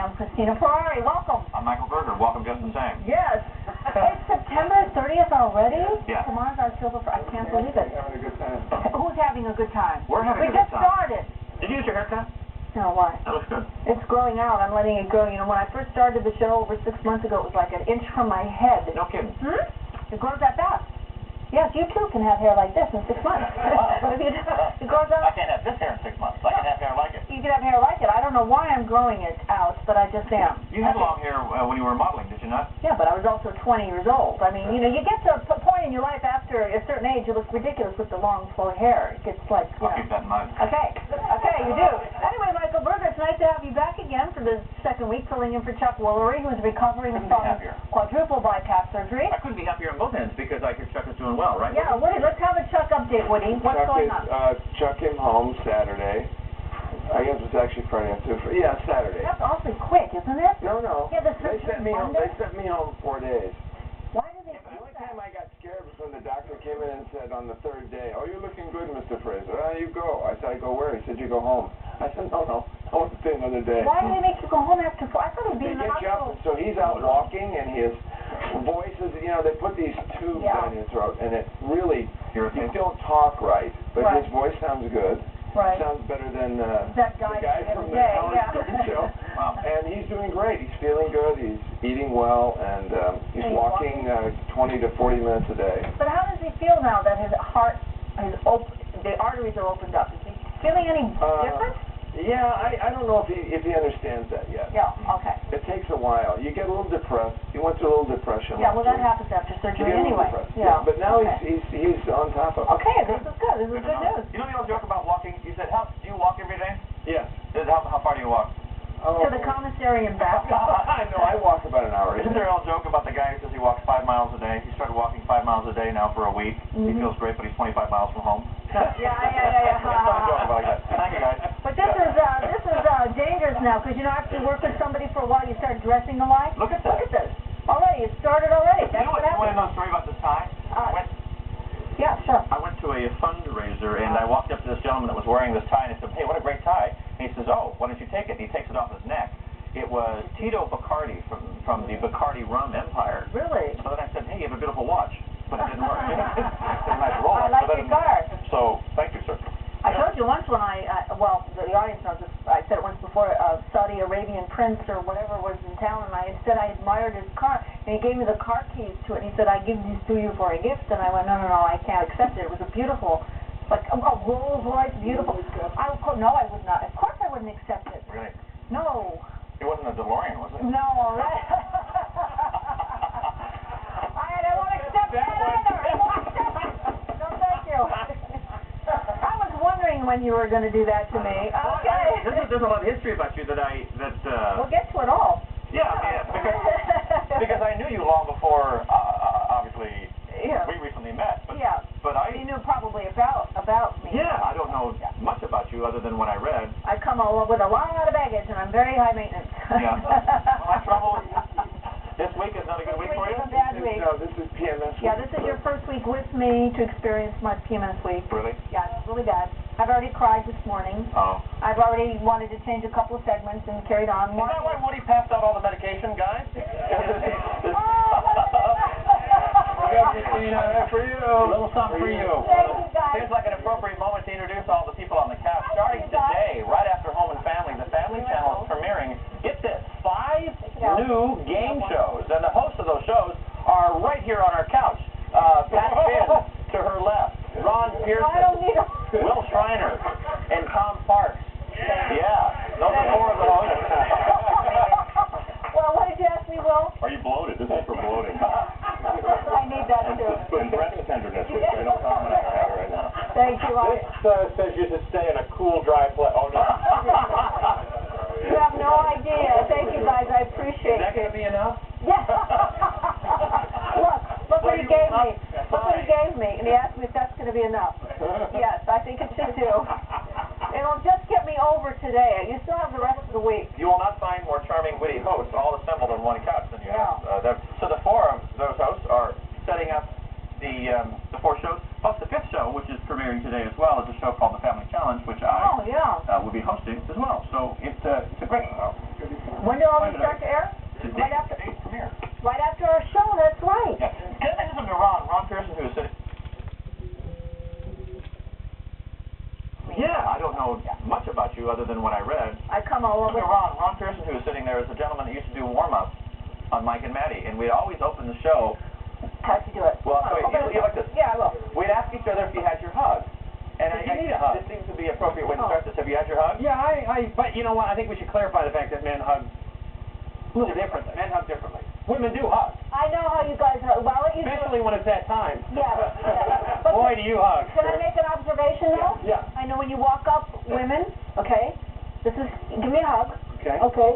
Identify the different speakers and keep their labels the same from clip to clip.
Speaker 1: I'm Cristina Ferrare. Welcome.
Speaker 2: I'm Michael Berger. Welcome just the same.
Speaker 1: Yes. It's September 30th already?
Speaker 2: Yeah.
Speaker 1: Tomorrow's October 1st. I can't believe it.
Speaker 3: Having a good time.
Speaker 1: Who's having a good time?
Speaker 2: We're having a good time.
Speaker 1: We just started.
Speaker 2: Did you use your haircut?
Speaker 1: No, why?
Speaker 2: That looks good.
Speaker 1: It's growing out. I'm letting it grow. You know, when I first started the show over 6 months ago, it was like an inch from my head.
Speaker 2: No kidding.
Speaker 1: It grows that fast. Yes, you too can have hair like this in 6 months. It grows out.
Speaker 2: I can't have this hair in 6 months. I can have hair like it.
Speaker 1: You can have hair like it. I don't know why I'm growing it out, but I just am.
Speaker 2: You had long hair when you were modeling, did you not?
Speaker 1: Yeah, but I was also 20 years old. I mean, you know, you get to a point in your life after a certain age, you look ridiculous with the long, flowing hair. It gets like, you
Speaker 2: I'll keep that in mind.
Speaker 1: Okay. Okay, you do. Anyway, Michael Berger, it's nice to have you back again for the second week, filling in for Chuck Woolery, who is recovering from quadruple bypass surgery.
Speaker 2: I couldn't be happier on both ends because I hear Chuck is doing well, right?
Speaker 1: Yeah, Woody, let's have a Chuck update, Woody. What's going on?
Speaker 3: Chuck came home Saturday. I guess it was actually Friday after. Yeah, Saturday.
Speaker 1: That's awfully quick, isn't it?
Speaker 3: No.
Speaker 1: Yeah,
Speaker 3: they sent me home. They sent me home 4 days.
Speaker 1: Why did they do
Speaker 3: The only
Speaker 1: that?
Speaker 3: time I got scared was when the doctor came in and said on the 3rd day, "Oh, you're looking good, Mr. Fraser. You go." I said, "I go where?" He said, "You go home." I said, No. I want to stay another day."
Speaker 1: Why did they make you go home after 4? I thought he'd be
Speaker 3: They
Speaker 1: in the
Speaker 3: get you
Speaker 1: hospital.
Speaker 3: up, so he's out walking, and his voice is, you know, they put these tubes down his throat, and it really, you don't talk right, but his voice sounds good.
Speaker 1: Right.
Speaker 3: Sounds better than
Speaker 1: that guy
Speaker 3: the guy from the Howard Stern show.
Speaker 2: Wow.
Speaker 3: And he's doing great. He's feeling good. He's eating well, and he's walking 20 to 40 minutes a day.
Speaker 1: But how does he feel now that his heart, the arteries are opened up? Is he feeling any different?
Speaker 3: Yeah, I don't know if he understands that yet.
Speaker 1: Yeah, okay.
Speaker 3: It takes a while. You get a little depressed. He went through a little depression.
Speaker 1: Yeah, well, that happens after surgery anyway.
Speaker 3: Yeah, but now he's on top of it.
Speaker 1: Okay, this is good. This is good news.
Speaker 2: You know the old joke about walking? You said, do you walk every day?
Speaker 3: Yes.
Speaker 2: How far do you walk?
Speaker 1: To the commissary and back.
Speaker 3: I know, I walk about an hour.
Speaker 2: Isn't there an old joke about the guy who says he walks 5 miles a day? He started walking 5 miles a day now for a week. He feels great, but he's 25 miles from home.
Speaker 1: Yeah.
Speaker 2: That's not a joke about that. Thank you, guys.
Speaker 1: But this is dangerous now, because you know, after you work with somebody for a while, you start dressing alike.
Speaker 2: Look at this.
Speaker 1: Look at this. Already, it started already.
Speaker 2: You know what? You want to know a story about this tie?
Speaker 1: Yeah, sure.
Speaker 2: I went to a fundraiser, and I walked up to this gentleman that was wearing this tie, and I said, "Hey, what a great tie." And he says, "Oh, why don't you take it?" And he takes it off his neck. It was Tito Bacardi from the Bacardi rum empire.
Speaker 1: Really?
Speaker 2: So then I said, "Hey, you have a beautiful watch." But it didn't work. It's a nice Rolex.
Speaker 1: I like your card.
Speaker 2: So, thank you, sir.
Speaker 1: I told you once when well, the audience knows this, I said it once before, Saudi Arabian prince or whatever was in town, and I said I admired his car, and he gave me the car keys to it, and he said, "I give these to you for a gift," and I went, no, I can't accept it. It was a beautiful, like a Rolls Royce, beautiful. No, I would not. Of course I wouldn't accept it.
Speaker 2: Really?
Speaker 1: No.
Speaker 2: It wasn't a DeLorean, was it?
Speaker 1: No. I won't accept that either. I won't accept it. No, thank you. I was wondering when you were going to do that to me. Okay.
Speaker 2: There's a lot of history about you that
Speaker 1: We'll get to it all.
Speaker 2: Yeah, because I knew you long before, obviously, we recently met. But
Speaker 1: you knew probably about me.
Speaker 2: Yeah, I don't know much about you other than what I read.
Speaker 1: I come with a lot of baggage, and I'm very high maintenance.
Speaker 2: Yeah. Well, I trouble. This week is not a good week for you?
Speaker 1: This is a bad week.
Speaker 3: No, this is PMS week.
Speaker 1: Yeah, this is your first week with me to experience my PMS week.
Speaker 2: Really?
Speaker 1: Yeah, it's really bad. I've already cried this morning.
Speaker 2: Oh.
Speaker 1: I've already wanted to change a couple of segments and carried on.
Speaker 2: Is that why Woody passed out all the medication, guys?
Speaker 3: We got Cristina for you.
Speaker 2: A little something for you.
Speaker 1: Thank you, guys.
Speaker 2: Seems like an appropriate moment to introduce all the people on the couch. Starting today, right after Home and Family, the Family Channel is premiering, get this, 5 new game shows. And the hosts of those shows are right here on our couch. Pat Finn to her left, Ron Pearson, Wil Shriner, and Tom Parks. Yeah, those are 4 of the hosts.
Speaker 1: Well, what did you ask me, Will?
Speaker 2: Are you bloated? This is for bloating.
Speaker 1: I need that, too.
Speaker 2: And breast tenderness, which I know Tom and I are having right now.
Speaker 1: Thank you.
Speaker 2: This says you should stay in a cool, dry place. Oh, no.
Speaker 1: You have no idea. Thank you, guys. I appreciate it.
Speaker 2: Is that going to be enough?
Speaker 1: Yeah. Look what he gave me. Look what he gave me. And he asked me if that's going to be enough. Yes, I think it should do. It'll just get me over today. You still have the rest of the week.
Speaker 2: You will not find more charming, witty hosts all assembled on one couch than you have. So the four of those hosts are setting up the four shows, plus the fifth show, which is premiering today as well, is a show called The Family Challenge, which I will be hosting as well. So it's a great show.
Speaker 1: When do all these start to air?
Speaker 2: Today,
Speaker 1: Right after
Speaker 2: today's premiere.
Speaker 1: Right after our show, that's right.
Speaker 2: Yeah. Can I mention something to Ron Pearson, who is sitting... Yeah, I don't know much about you other than what I read.
Speaker 1: I come all over.
Speaker 2: Ron Pearson, who is sitting there, is a gentleman that used to do warm-ups on Mike and Maddie, and we'd always open the show.
Speaker 1: How'd you do it?
Speaker 2: Well, so you like this.
Speaker 1: Yeah, I will.
Speaker 2: We'd ask each other if you had your hug. And I need a hug. This seems to be an appropriate way to start this. Have you had your hug?
Speaker 4: Yeah, but you know what? I think we should clarify the fact that men hug a little differently.
Speaker 2: Men hug differently.
Speaker 4: Women do hug.
Speaker 1: I know how you guys hug. Well, you
Speaker 4: Especially when it's that time.
Speaker 1: Yeah.
Speaker 4: Boy, do you hug.
Speaker 1: Can I make an observation, though?
Speaker 4: Yeah.
Speaker 1: I know when you walk up, women, okay, give me a hug.
Speaker 4: Okay.
Speaker 1: Okay.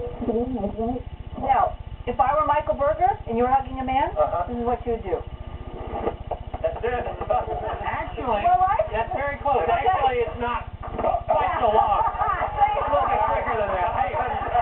Speaker 1: Now, if I were Michael Berger and you were hugging a man, this is what you would do.
Speaker 2: That's it.
Speaker 4: Actually,
Speaker 1: Well, right?
Speaker 4: that's very close.
Speaker 1: Okay.
Speaker 4: Actually, it's not quite so long. It's a little bit quicker than that. Hey,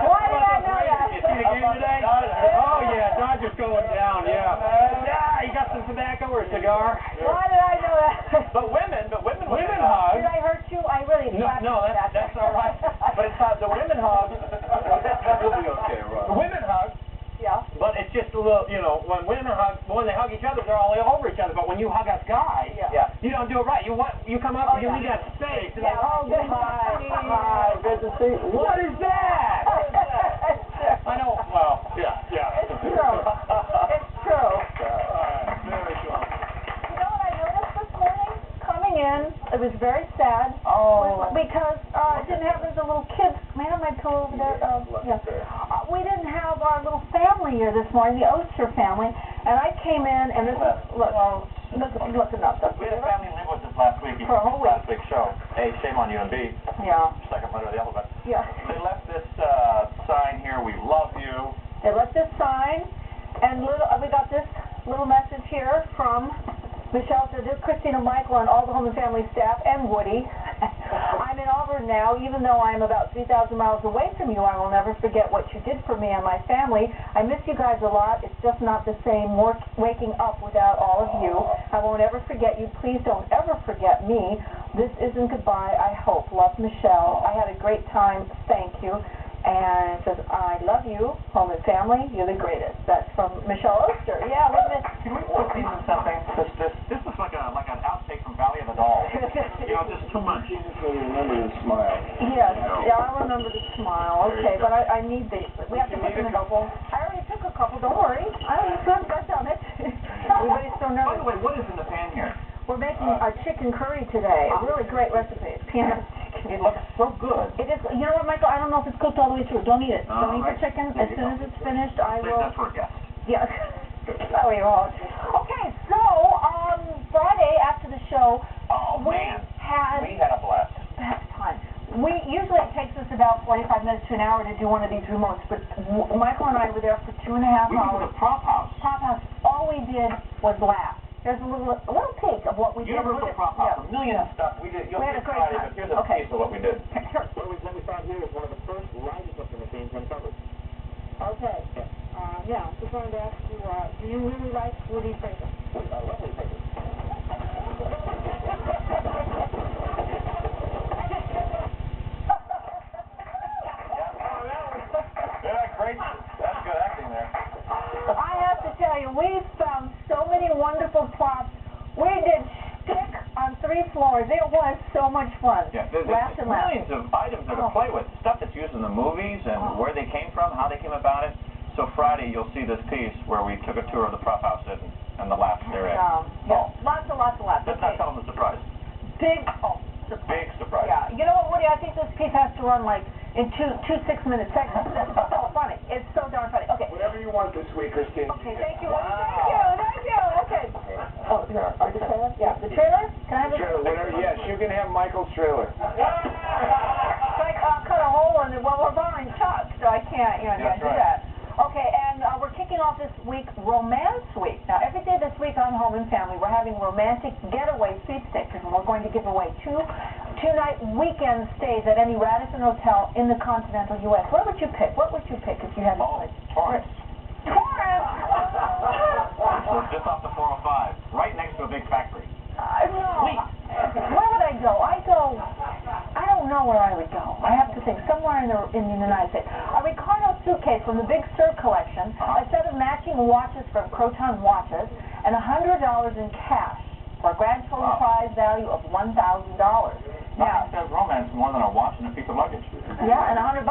Speaker 1: Why did I know that?
Speaker 4: you see the game today? Oh, yeah, Dodgers going down, yeah. Yeah, you got some tobacco or a cigar?
Speaker 1: Why did I know that?
Speaker 2: But women
Speaker 4: hug.
Speaker 1: Did I hurt you? I really
Speaker 4: No, that's all right.
Speaker 2: But it's the women hug. You'll be okay, Ron.
Speaker 4: The women hug.
Speaker 1: Yeah.
Speaker 4: But it's just a little, when women hug, when they hug each other, they're all over each other. But when you hug a guy, you don't do it right. You come up and you leave that space.
Speaker 1: Yeah.
Speaker 4: Oh,
Speaker 1: Good.
Speaker 4: hi, good to see you. What is that? I know. Well, yeah.
Speaker 1: It's true. It's true.
Speaker 4: Very true.
Speaker 1: You know what I noticed this morning? Coming in, it was very sad.
Speaker 4: Oh.
Speaker 1: Because it didn't have the little kids. May I have my pillow over there? We didn't have our little family here this morning, the Oster family. And I came in, and this is, look enough.
Speaker 2: We had a family live with us last week.
Speaker 1: For a whole week.
Speaker 2: Last week's show. A, shame on you, and B, second letter of the alphabet.
Speaker 1: Yeah.
Speaker 2: They left this sign here, we love you.
Speaker 1: They left this sign, and we got this little message here from Michelle, to Cristina, Michael, and all the Home and Family staff, and Woody. I'm in Auburn now. Even though I am about 3,000 miles away from you, I will never forget what you did for me and my family. I miss you guys a lot. It's just not the same waking up without all of you. I won't ever forget you. Please don't ever forget me. This isn't goodbye, I hope. Love, Michelle. I had a great time. Thank you. And it says, I love you, Home and Family. You're the greatest. That's from Michelle Oster. Yeah, we miss.
Speaker 2: Can we put these in something? This looks like an outtake from Valley of the Dolls. Just too much.
Speaker 3: You just really remember to smile.
Speaker 1: Yes, I remember the smile. Okay, but I need these. We have to put them in.
Speaker 2: a couple?
Speaker 1: I already took a couple. Don't worry. I haven't done it. Everybody's so nervous.
Speaker 2: By the way, what is in the pan here?
Speaker 1: We're making a chicken curry today. A really great recipe. It's peanut chicken.
Speaker 2: It looks so good.
Speaker 1: It is. You know what, Michael? I don't know if it's cooked all the way through. Don't eat it. Don't eat the chicken. As soon as it's finished, I will.
Speaker 2: That's for a guest.
Speaker 1: Yeah. Oh, you're all. Okay, so on Friday after the show, we had
Speaker 2: a blast.
Speaker 1: Best time. Usually it takes us about 45 minutes to an hour to do one of these remotes, but Michael and I were there for 2.5 hours.
Speaker 2: We were at the Prop House.
Speaker 1: Prop House. All we did was laugh. There's a little peek of what we did.
Speaker 2: Universal Prop House. A million of stuff. We did. You'll
Speaker 1: We had
Speaker 2: see
Speaker 1: a great
Speaker 2: Friday,
Speaker 1: time.
Speaker 2: but here's a piece of what we did.
Speaker 1: Sure.
Speaker 5: What we found here is one of the first lightest looking machines uncovered.
Speaker 1: Okay. Just wanted to ask you, do you really like Woody Fraser?
Speaker 5: I love Woody Fraser.
Speaker 2: Great. That's good acting there.
Speaker 1: I have to tell you, we found so many wonderful props. We did stick on 3 floors. It was so much fun.
Speaker 2: Yeah, there's millions of items there to play with. Stuff that's used in the movies and where they came from, how they came about it. So Friday you'll see this piece where we took a tour of the prop house and the laughs therein.
Speaker 1: Lots and lots of laughs.
Speaker 2: Let's not tell them the surprise.
Speaker 1: Big
Speaker 2: surprise.
Speaker 1: Yeah. You know what, Woody? I think this piece has to run like in two 6-minute segments. It's so funny. It's so darn funny. Okay.
Speaker 3: Whatever you want this week, Christine.
Speaker 1: Okay, thank you. Wow. Thank you. Okay. Oh, yeah.
Speaker 3: you can have Michael's trailer.
Speaker 1: I'll cut a hole in it. Well, we're borrowing Chuck, so I can't, can't do that. Okay, and we're kicking off this week Romance Week. Now, every day this week on Home and Family, we're having romantic getaway sweepstakes, and we're going to give away two-night weekend stays at any Radisson hotel in the continental U.S. What would you pick? What would you pick if you had a choice?
Speaker 2: Torrance.
Speaker 1: Torrance?
Speaker 2: Just off the 405, right next to a big factory.
Speaker 1: No. Where would I go? I don't know where I would go. I have to think. Somewhere in the United States. A Ricardo suitcase from the Big Sur collection, a set of matching watches from Croton Watches, and $100 in cash for a grand total prize value of $1,000.
Speaker 2: Nothing says romance more than a watch and a piece of luggage.
Speaker 1: Yeah, and $100.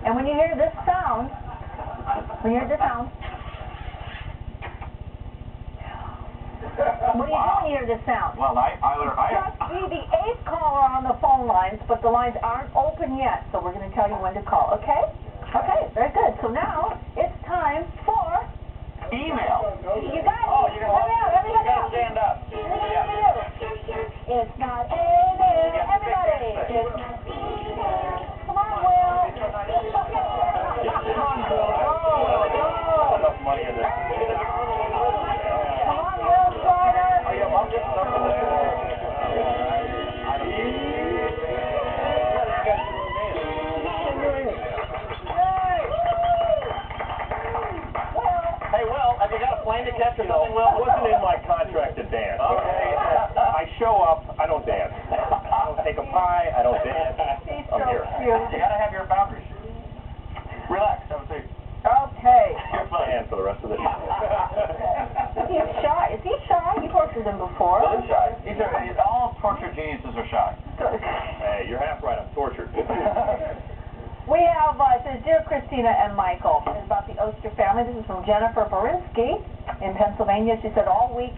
Speaker 1: And when you hear this sound, what do you do when you hear this sound?
Speaker 2: Well,
Speaker 1: Just be the 8th caller on the phone lines, but the lines aren't open yet, so we're going to tell you when to call, okay? Okay, very good. So now it's time for
Speaker 2: email.
Speaker 1: You got it. Everybody out.
Speaker 2: Stand up.
Speaker 1: It's not email. Everybody. It's not email. Come on, Will. Come on, Will. Go.
Speaker 2: Enough money in this.
Speaker 1: Come on, Wil Shriner.
Speaker 2: Oh, yeah, I'll get stuff in this. Hey, Will, have you got a plane to catch or something, Will?
Speaker 5: It wasn't in my contract to dance, okay? I show up, I don't dance. I don't take a pie, I don't dance.
Speaker 1: He's
Speaker 5: I'm
Speaker 1: so
Speaker 5: here.
Speaker 1: cute.
Speaker 2: You gotta have your boundaries. Relax, have a seat.
Speaker 1: Okay.
Speaker 2: You're fine.
Speaker 5: And for the rest of the show.
Speaker 1: He's shy. Is he shy? You've worked with him before.
Speaker 2: Well, he's shy. All tortured geniuses are shy.
Speaker 5: Hey, you're half right, I'm tortured.
Speaker 1: We have, it says, Dear Cristina and Michael, it's about the Oster family. This is from Jennifer Borinsky in Pennsylvania. She said, all week,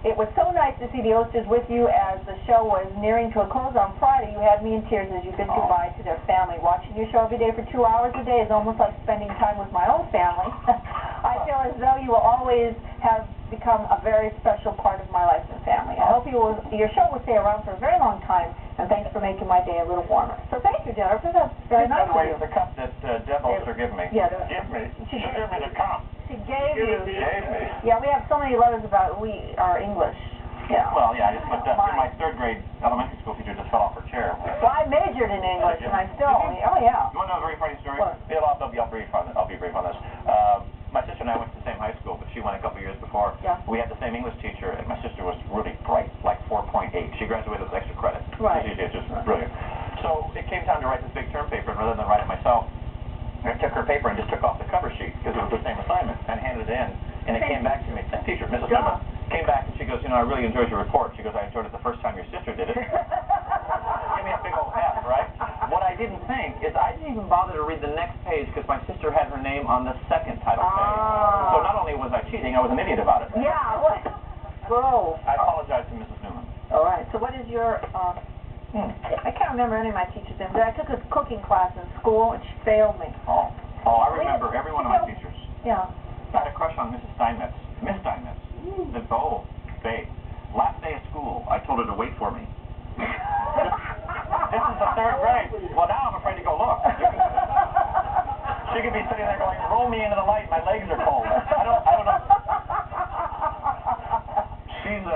Speaker 1: it was so nice to see the Osters with you as the show was nearing to a close on Friday. You had me in tears as you bid goodbye to their family. Watching your show every day for 2 hours a day is almost like spending time with my own family. I feel as though you will always have become a very special part of my life and family. I hope your show will stay around for a very long time, and thanks for making my day a little warmer. So thank you, Jennifer. That's very nice of you.
Speaker 2: By the way, the cup that Deb Oster gave me.
Speaker 1: Yeah,
Speaker 2: Give me. She gave me the cup.
Speaker 1: She gave you.
Speaker 2: Gave me.
Speaker 1: Yeah, we have so many letters about we are English. Yeah.
Speaker 2: Well, yeah, I just looked up. My third grade elementary school teacher just fell off her chair.
Speaker 1: Well, I majored in English, and I still. Oh yeah.
Speaker 2: You want to know a very funny story?
Speaker 1: What?
Speaker 2: Yeah, I'll be brief on this. My sister and I went to the same high school, but she went a couple years before. Yeah. We had the same English teacher, and my sister was really bright, like 4.8. She graduated with extra credit.
Speaker 1: Right.
Speaker 2: She's just brilliant. So it came time to write this big term paper, and rather than write it myself, I took her paper and just took off the cover sheet because it was the same assignment and handed it in, and it came back to me. Same teacher, Mrs. Newman, came back and she goes, I really enjoyed your report. She goes, I enjoyed it the first time your sister did it. Give me a big old F, right? What I didn't think is I didn't even bother to read the next page because my sister had her name on the second title page. So not only was I cheating, I was an idiot about it.
Speaker 1: Yeah. Bro.
Speaker 2: I apologize to Mrs. Newman.
Speaker 1: All right. So what is your? I can't remember any of my teachers' names. I took a cooking class in school, and she failed me.
Speaker 2: Oh, I remember every one of my teachers.
Speaker 1: Yeah.
Speaker 2: I had a crush on Mrs. Steinmetz. Miss Steinmetz. Babe. Last day of school, I told her to wait for me. This is the third grade. Well, now I'm afraid to go look. She could be sitting there going, roll me into the light, my legs are cold. I don't know. She's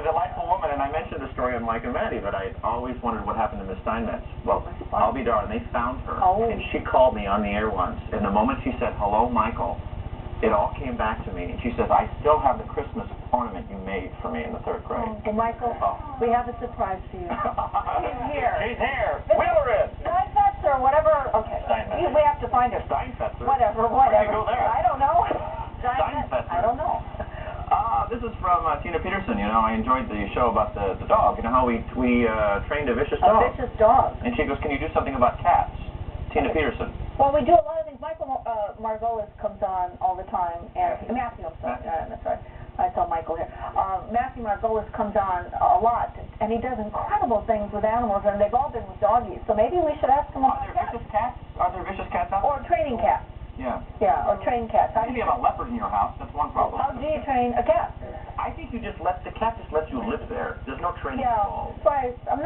Speaker 2: a delightful woman, and I mentioned the story on Mike and Maddie, but I always wondered what happened to Miss Steinmetz. Well, I'll be darned, they found her, and she called me on the air once, and the moment she said, hello, Michael, it all came back to me, and she says, I still have the Christmas ornament you made for me in the third grade.
Speaker 1: Well, Michael, we have a surprise for you. She's here.
Speaker 2: She's here. Woolery.
Speaker 1: Steinmetz or whatever. Okay.
Speaker 2: Steinmetz.
Speaker 1: We have to find her.
Speaker 2: Steinmetz.
Speaker 1: Whatever.
Speaker 2: Where do you go there?
Speaker 1: I don't know.
Speaker 2: Steinmetz.
Speaker 1: I don't know.
Speaker 2: This is from Tina Peterson. I enjoyed the show about the dog. How we trained a vicious dog.
Speaker 1: A vicious dog.
Speaker 2: And she goes, can you do something about cats? Tina Peterson.
Speaker 1: Well, we do a lot of things. Michael Margolis comes on all the time, and Matthew, I'm sorry. That's right. I saw Michael here. Matthew Margolis comes on a lot, and he does incredible things with animals, and they've all been with doggies. So maybe we should ask him about
Speaker 2: vicious cats? Are there vicious cats out there?
Speaker 1: Or training cats.
Speaker 2: Yeah.
Speaker 1: Yeah, or trained cats.
Speaker 2: Maybe you have a leopard in your house. That's one problem.
Speaker 1: How do you train a cat?
Speaker 2: I think you just let, the cat just lets you live there. There's no training involved.
Speaker 1: Right. I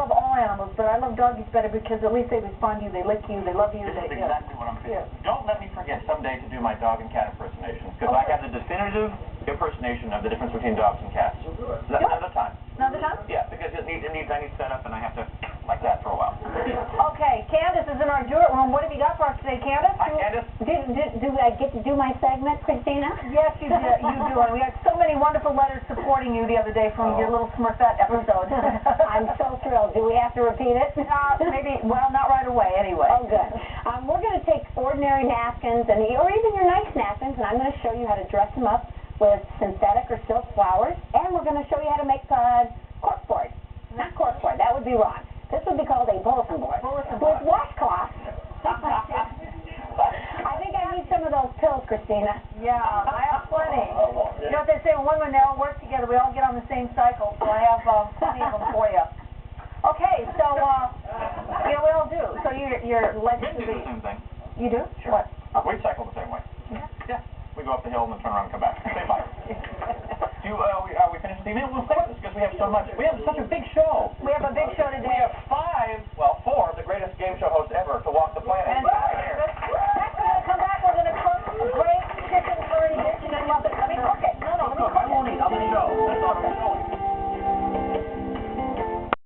Speaker 1: love all animals, but I love doggies better because at least they respond to you, they lick you, they love you.
Speaker 2: This is exactly what I'm feeling. Don't let me forget someday to do my dog and cat impersonations, because I have the definitive impersonation of the difference between dogs and cats. Another time.
Speaker 1: Another time?
Speaker 2: Yeah, because I need setup, and I have to like that for a while.
Speaker 1: Okay, Candace is in our do it room. What have you got for us today, Candace?
Speaker 2: Hi, Candace.
Speaker 6: Do I get to do my segment, Cristina?
Speaker 1: Yes, you do. And we got so many wonderful letters supporting you the other day from your little Smurfette episode.
Speaker 6: I'm so thrilled. Do we have to repeat it?
Speaker 1: Maybe, well, not right away anyway.
Speaker 6: Oh, good. We're going to take ordinary napkins, or even your nice napkins, and I'm going to show you how to dress them up with synthetic or silk flowers, and we're going to show you how to make corkboard. Not corkboard, that would be wrong. This would be called a bulletin board. With washcloths. I think I need some of those pills, Cristina.
Speaker 1: Yeah, I have plenty. You know what they say, when women, they all work together, we all get on the same cycle, so I have plenty of them for you. Okay, so, we all do. So you're like
Speaker 2: Men do the same thing.
Speaker 1: You do?
Speaker 2: Sure.
Speaker 1: What?
Speaker 2: We cycle the same way. Yeah. We go up the hill and then turn around and come back. Say bye. Are we finished with the email? We'll stay with this because we have so much. We have such a big show.
Speaker 1: We have a big show today.
Speaker 2: We have 4 of the greatest game show hosts ever to walk the planet.